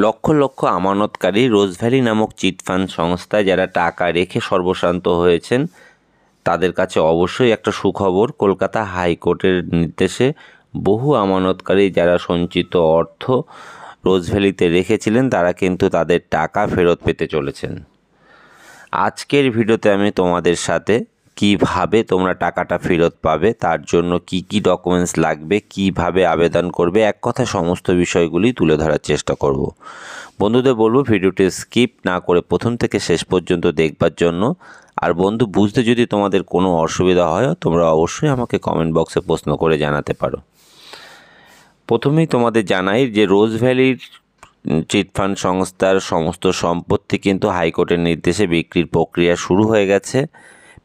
লক্ষ লক্ষ আমানতকারী রোজভ্যালি নামক চিটফান্ড সংস্থায় যারা টাকা রেখে সর্বশান্ত হয়েছেন তাদের কাছে অবশ্যই একটা সুখবর। কলকাতা হাইকোর্টের নির্দেশে বহু আমানতকারী যারা সঞ্চিত অর্থ রোজভ্যালিতে রেখেছিলেন তারা কিন্তু তাদের টাকা ফেরত পেতে চলেছেন। আজকের ভিডিওতে আমি তোমাদের সাথে কিভাবে তোমরা টাকাটা ফেরত পাবে, তার জন্য কি কি ডকুমেন্টস লাগবে, কিভাবে আবেদন করবে, এক কথা সমস্ত বিষয়গুলি তুলে ধরার চেষ্টা করব। বন্ধুদের বলবো ভিডিওটি স্কিপ না করে প্রথম থেকে শেষ পর্যন্ত দেখবার জন্য। আর বন্ধু, বুঝতে যদি তোমাদের কোনো অসুবিধা হয় তোমরা অবশ্যই আমাকে কমেন্ট বক্সে প্রশ্ন করে জানাতে পারো। প্রথমেই তোমাদের জানাই যে রোজভ্যালির চিটফান্ড সংস্থার সমস্ত সম্পত্তি কিন্তু হাইকোর্টের নির্দেশে বিক্রির প্রক্রিয়া শুরু হয়ে গেছে।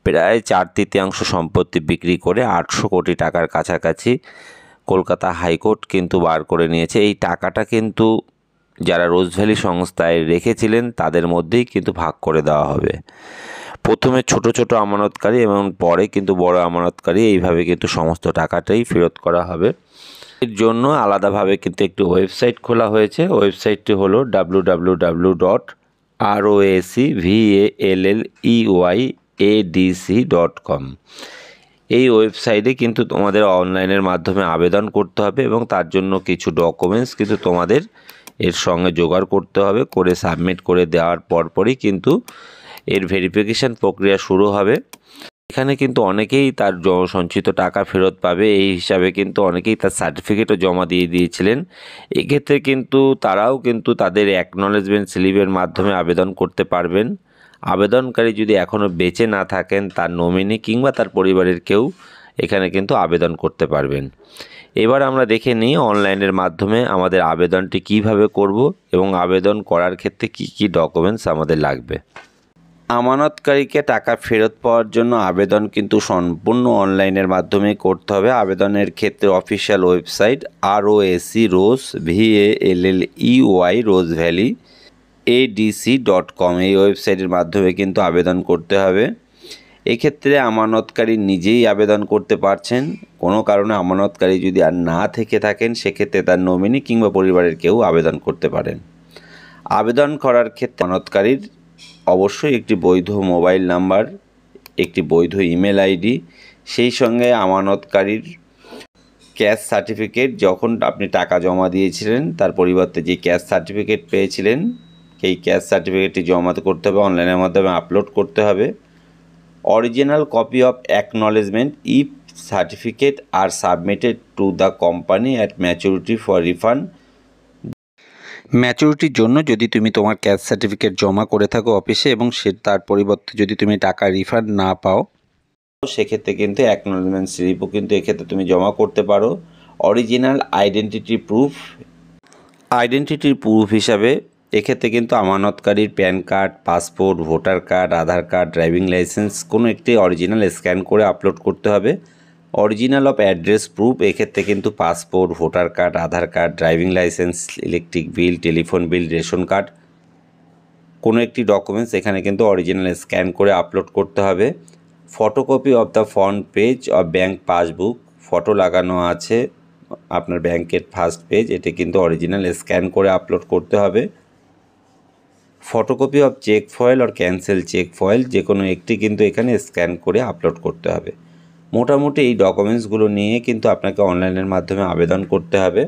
প্রায় 4/3 সম্পত্তি বিক্রি করে 800 কোটি টাকার কাছাকাছি কলকাতা হাইকোর্ট কিন্তু বার করে নিয়েছে। এই টাকাটা কিন্তু যারা রোজভ্যালি সংস্থায় রেখেছিলেন তাদের মধ্যেই কিন্তু ভাগ করে দেওয়া হবে। প্রথমে ছোট ছোট আমানতকারী এবং পরে কিন্তু বড় আমানতকারী, এইভাবে কিন্তু সমস্ত টাকাটাই ফেরত করা হবে। এর জন্য আলাদাভাবে কিন্তু একটি ওয়েবসাইট খোলা হয়েছে। ওয়েবসাইটটি হলো www.roacvalleyaadc.com। এই ওয়েবসাইটে কিন্তু তোমাদের অনলাইনের মাধ্যমে আবেদন করতে হবে এবং তার জন্য কিছু ডকুমেন্টস কিন্তু তোমাদের এর সঙ্গে জোগাড় করতে হবে। করে সাবমিট করে দেওয়ার পরপরই কিন্তু এর ভেরিফিকেশান প্রক্রিয়া শুরু হবে। এখানে কিন্তু অনেকেই তার সঞ্চিত টাকা ফেরত পাবে, এই হিসাবে কিন্তু অনেকেই তার সার্টিফিকেটও জমা দিয়ে দিয়েছিলেন। এক্ষেত্রে কিন্তু তারাও কিন্তু তাদের অ্যাকনলেজমেন্ট স্লিপের মাধ্যমে আবেদন করতে পারবেন। আবেদনকারী যদি এখনও বেঁচে না থাকেন তার নমিনি কিংবা তার পরিবারের কেউ এখানে কিন্তু আবেদন করতে পারবেন। এবার আমরা দেখে নিই অনলাইনের মাধ্যমে আমাদের আবেদনটি কিভাবে করব এবং আবেদন করার ক্ষেত্রে কি কি ডকুমেন্টস আমাদের লাগবে। আমানতকারীকে টাকা ফেরত পাওয়ার জন্য আবেদন কিন্তু সম্পূর্ণ অনলাইনের মাধ্যমে করতে হবে। আবেদনের ক্ষেত্রে অফিসিয়াল ওয়েবসাইট rosevalleyaadc.com এই ওয়েবসাইটের মাধ্যমে কিন্তু আবেদন করতে হবে। এক্ষেত্রে আমানতকারী নিজেই আবেদন করতে পারছেন। কোনো কারণে আমানতকারী যদি আর না থেকে থাকেন সেক্ষেত্রে তার নমিনি কিংবা পরিবারের কেউ আবেদন করতে পারেন। আবেদন করার ক্ষেত্রে আমানতকারীর অবশ্যই একটি বৈধ মোবাইল নাম্বার, একটি বৈধ ইমেল আইডি, সেই সঙ্গে আমানতকারীর ক্যাশ সার্টিফিকেট, যখন আপনি টাকা জমা দিয়েছিলেন তার পরিবর্তে যে ক্যাশ সার্টিফিকেট পেয়েছিলেন সেই ক্যাশ সার্টিফিকেটটি জমা করতে হবে, অনলাইনের মাধ্যমে আপলোড করতে হবে। Original copy of acknowledgement if certificate R submitted to the company at maturity for refund. ম্যাচুরিটির জন্য যদি তুমি তোমার ক্যাশ সার্টিফিকেট জমা করে থাকো অফিসে এবং তার পরিবর্তে যদি তুমি টাকা রিফান্ড না পাও সেক্ষেত্রে কিন্তু অ্যাকনলেজমেন্ট স্লিপও কিন্তু এক্ষেত্রে তুমি জমা করতে পারো। অরিজিনাল আইডেন্টিটির প্রুফ হিসাবে এক্ষেত্রে কিন্তু আমানতকারীর PAN card, passport, voter card, Aadhaar card, driving licence কোনো একটি অরিজিনাল স্ক্যান করে আপলোড করতে হবে। অরিজিনাল অফ অ্যাড্রেস প্রুফ এক্ষেত্রে কিন্তু passport, voter card, Aadhaar card, driving licence, electric bill, telephone bill, ration card কোনো একটি ডকুমেন্টস এখানে কিন্তু অরিজিনাল স্ক্যান করে আপলোড করতে হবে। Photocopy of the front page of bank passbook, photo লাগানো আছে আপনার ব্যাংকের ফার্স্ট পেজ, এটি কিন্তু অরিজিনাল স্ক্যান করে আপলোড করতে হবে। ফটোকপি অফ চেক ফয়েল আর ক্যান্সেল চেক ফয়েল যে কোনো একটি কিন্তু এখানে স্ক্যান করে আপলোড করতে হবে। মোটামুটি এই ডকুমেন্টসগুলো নিয়ে কিন্তু আপনাকে অনলাইনের মাধ্যমে আবেদন করতে হবে।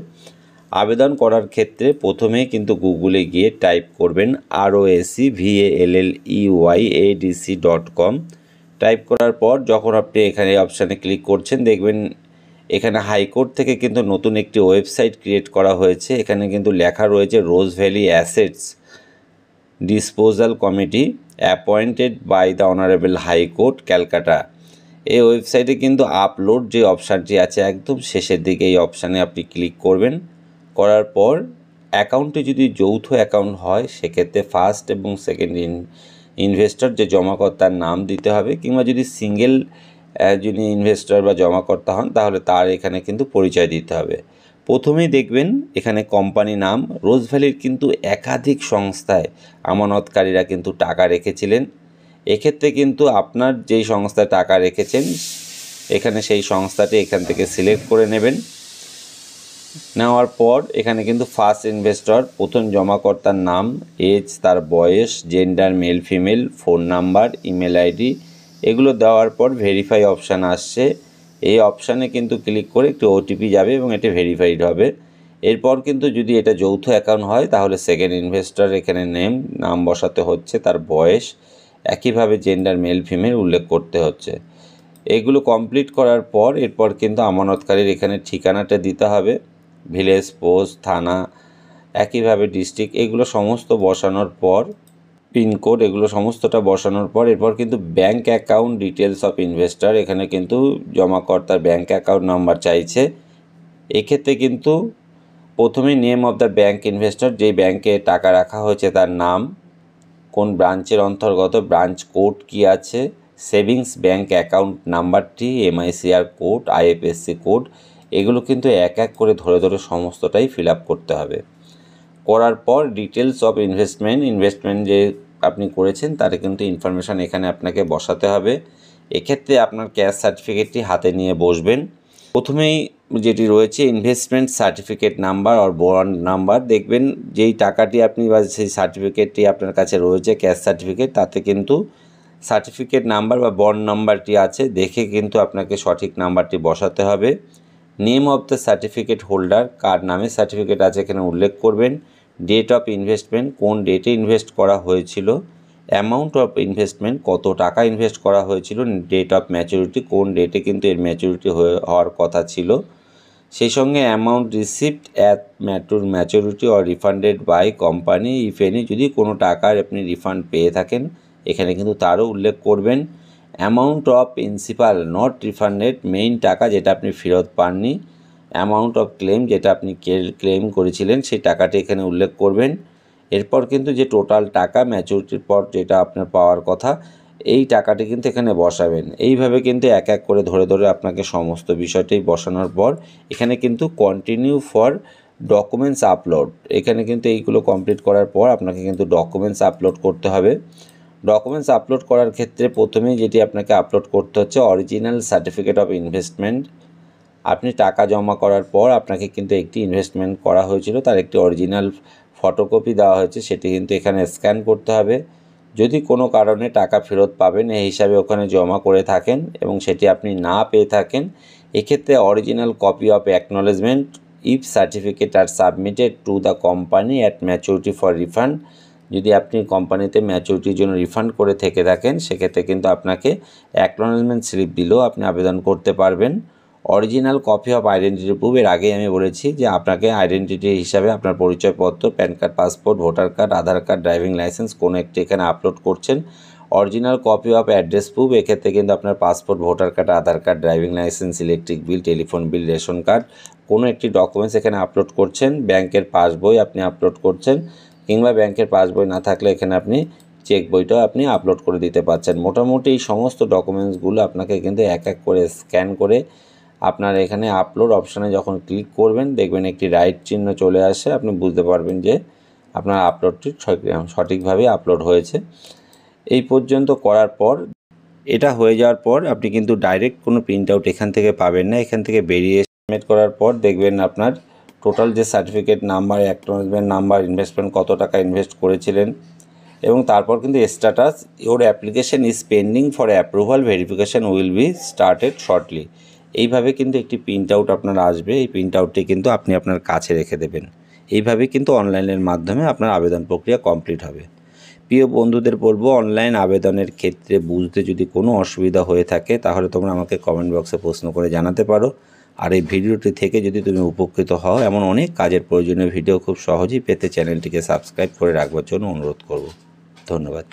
আবেদন করার ক্ষেত্রে প্রথমেই কিন্তু গুগলে গিয়ে টাইপ করবেন rosevalleyaadc.com। টাইপ করার পর যখন আপনি এখানে অপশানে ক্লিক করছেন দেখবেন এখানে হাইকোর্ট থেকে কিন্তু নতুন একটি ওয়েবসাইট ক্রিয়েট করা হয়েছে। এখানে কিন্তু লেখা রয়েছে Rose Valley assets disposal committee appointed by the honourable high court Calcutta. এই ওয়েবসাইটে কিন্তু আপলোড যে অপশানটি আছে একদম শেষের দিকে এই অপশানে আপনি ক্লিক করবেন। করার পর অ্যাকাউন্টে যদি যৌথ অ্যাকাউন্ট হয় সেক্ষেত্রে ফার্স্ট এবং সেকেন্ড ইনভেস্টর যে জমাকর্তার নাম দিতে হবে, কিংবা যদি সিঙ্গেল যিনি ইনভেস্টর বা জমাকর্তা হন তাহলে তার এখানে কিন্তু পরিচয় দিতে হবে। প্রথমেই দেখবেন এখানে কোম্পানি নাম। রোজভ্যালির কিন্তু একাধিক সংস্থায় আমানতকারীরা কিন্তু টাকা রেখেছিলেন। এক্ষেত্রে কিন্তু আপনার যেই সংস্থায় টাকা রেখেছেন এখানে সেই সংস্থাটি এখান থেকে সিলেক্ট করে নেবেন। নেওয়ার পর এখানে কিন্তু ফার্স্ট ইনভেস্টর, প্রথম জমাকর্তার নাম, এজ, তার বয়স, gender male female, phone number, email ID, এগুলো দেওয়ার পর ভেরিফাই অপশান আসছে। এই অপশানে কিন্তু ক্লিক করে একটি ওটিপি যাবে এবং এটি ভেরিফাইড হবে। এরপর কিন্তু যদি এটা যৌথ অ্যাকাউন্ট হয় তাহলে সেকেন্ড ইনভেস্টর এখানে নাম বসাতে হচ্ছে, তার বয়স, একইভাবে জেন্ডার মেল ফিমেল উল্লেখ করতে হচ্ছে। এগুলো কমপ্লিট করার পর এরপর কিন্তু আমানতকারীর এখানে ঠিকানাটা দিতে হবে, ভিলেজ, পোস্ট, থানা, একইভাবে ডিস্ট্রিক্ট, এগুলো সমস্ত বসানোর পর পিনকোড, এগুলো সমস্তটা বসানোর পর এরপর কিন্তু bank account details of investor, এখানে কিন্তু জমাকর্তার ব্যাঙ্ক অ্যাকাউন্ট নাম্বার চাইছে। এক্ষেত্রে কিন্তু প্রথমেই name of the bank investor, যেই ব্যাঙ্কে টাকা রাখা হয়েছে তার নাম, কোন ব্রাঞ্চের অন্তর্গত, ব্রাঞ্চ কোড কী আছে, সেভিংস ব্যাঙ্ক অ্যাকাউন্ট নাম্বারটি, এমআইসিআর কোড, আইএফএসসি কোড, এগুলো কিন্তু এক এক করে ধরে ধরে সমস্তটাই ফিল আপ করতে হবে। করার পর ডিটেলস অফ ইনভেস্টমেন্ট যে আপনি করেছেন তার কিন্তু ইনফরমেশান এখানে আপনাকে বসাতে হবে। এক্ষেত্রে আপনার ক্যাশ সার্টিফিকেটটি হাতে নিয়ে বসবেন। প্রথমেই যেটি রয়েছে ইনভেস্টমেন্ট সার্টিফিকেট নাম্বার আর বন্ড নাম্বার, দেখবেন যেই টাকাটি আপনি বা সেই সার্টিফিকেটটি আপনার কাছে রয়েছে ক্যাশ সার্টিফিকেট, তাতে কিন্তু সার্টিফিকেট নাম্বার বা বন্ড নাম্বারটি আছে, দেখে কিন্তু আপনাকে সঠিক নাম্বারটি বসাতে হবে। Name of the certificate holder, কার নামে সার্টিফিকেট আছে এখানে উল্লেখ করবেন। ডেট অফ ইনভেস্টমেন্ট, কোন ডেটে ইনভেস্ট করা হয়েছিল। অ্যামাউন্ট অফ ইনভেস্টমেন্ট, কত টাকা ইনভেস্ট করা হয়েছিল। ডেট অফ ম্যাচুরিটি, কোন ডেটে কিন্তু এর ম্যাচুরিটি হওয়ার কথা ছিল। সেই সঙ্গে amount received at maturity or refunded by company if any, যদি কোনো টাকার আপনি রিফান্ড পেয়ে থাকেন এখানে কিন্তু তারও উল্লেখ করবেন। Amount of principal not refunded, main টাকা যেটা আপনি ফেরত পাননি। অ্যামাউন্ট অফ ক্লেম, যেটা আপনি ক্লেম করেছিলেন সেই টাকাটি এখানে উল্লেখ করবেন। এরপর কিন্তু যে টোটাল টাকা ম্যাচুরিটির পর যেটা আপনার পাওয়ার কথা, এই টাকাটি কিন্তু এখানে বসাবেন। এইভাবে কিন্তু এক এক করে ধরে ধরে আপনাকে সমস্ত বিষয়টাই বসানোর পর এখানে কিন্তু কন্টিনিউ ফর ডকুমেন্টস আপলোড, এখানে কিন্তু এইগুলো কমপ্লিট করার পর আপনাকে কিন্তু ডকুমেন্টস আপলোড করতে হবে। ডকুমেন্টস আপলোড করার ক্ষেত্রে প্রথমেই যেটি আপনাকে আপলোড করতে হচ্ছে অরিজিনাল সার্টিফিকেট অফ ইনভেস্টমেন্ট। আপনি টাকা জমা করার পর আপনাকে কিন্তু একটি ইনভেস্টমেন্ট করা হয়েছিল তার একটি অরিজিনাল ফটোকপি দেওয়া হয়েছে, সেটি কিন্তু এখানে স্ক্যান করতে হবে। যদি কোনো কারণে টাকা ফেরত পাবেন এই হিসাবে ওখানে জমা করে থাকেন এবং সেটি আপনি না পেয়ে থাকেন, এক্ষেত্রে original copy of acknowledgement if certificate R submitted to the company at maturity for refund, যদি আপনি কোম্পানিতে ম্যাচুরিটির জন্য রিফান্ড করে থেকে থাকেন সেক্ষেত্রে কিন্তু আপনাকে অ্যাকনোলেজমেন্ট স্লিপ দিলেও আপনি আবেদন করতে পারবেন। Original copy of identity proof, এর আগেই আমি বলেছি যে আপনাকে আইডেন্টিটি হিসাবে আপনার পরিচয়পত্র, PAN card, passport, voter card, Aadhaar card, driving licence কোনো একটি এখানে আপলোড করছেন। Original copy of address proof, এক্ষেত্রে কিন্তু আপনার passport, voter card, Aadhaar card, driving licence, electric bill, telephone bill, ration card, কোনো একটি ডকুমেন্টস এখানে আপলোড করছেন। ব্যাংকের পাসবই আপনি আপলোড করছেন, কিংবা ব্যাংকের পাসবই না থাকলে এখানে আপনি চেক বইটাও আপনি আপলোড করে দিতে পারছেন। মোটামুটি এই সমস্ত ডকুমেন্টসগুলো আপনাকে কিন্তু এক এক করে স্ক্যান করে আপনার এখানে আপলোড অপশানে যখন ক্লিক করবেন দেখবেন একটি রাইট চিহ্ন চলে আসে, আপনি বুঝতে পারবেন যে আপনার আপলোডটি সঠিকভাবে আপলোড হয়েছে। এই পর্যন্ত করার পর, এটা হয়ে যাওয়ার পর আপনি কিন্তু ডাইরেক্ট কোনো প্রিন্ট আউট এখান থেকে পাবেন না। এখান থেকে বেরিয়ে সাবমিট করার পর দেখবেন আপনার টোটাল যে certificate number, acknowledgement number, investment কত টাকা ইনভেস্ট করেছিলেন, এবং তারপর কিন্তু status your application is pending for approval, verification will be started shortly. এইভাবে কিন্তু একটি প্রিন্ট আউট আপনার আসবে, এই প্রিন্ট আউটটি কিন্তু আপনি আপনার কাছে রেখে দেবেন। এইভাবে কিন্তু অনলাইনের মাধ্যমে আপনার আবেদন প্রক্রিয়া কমপ্লিট হবে। প্রিয় বন্ধুদের বলবো, অনলাইন আবেদনের ক্ষেত্রে বুঝতে যদি কোনো অসুবিধা হয়ে থাকে তাহলে তোমরা আমাকে কমেন্ট বক্সে প্রশ্ন করে জানাতে পারো। আর এই ভিডিওটি থেকে যদি তুমি উপকৃত হও, এমন অনেক কাজের প্রয়োজনীয় ভিডিও খুব সহজেই পেতে চ্যানেলটিকে সাবস্ক্রাইব করে রাখবার জন্য অনুরোধ করব। ধন্যবাদ।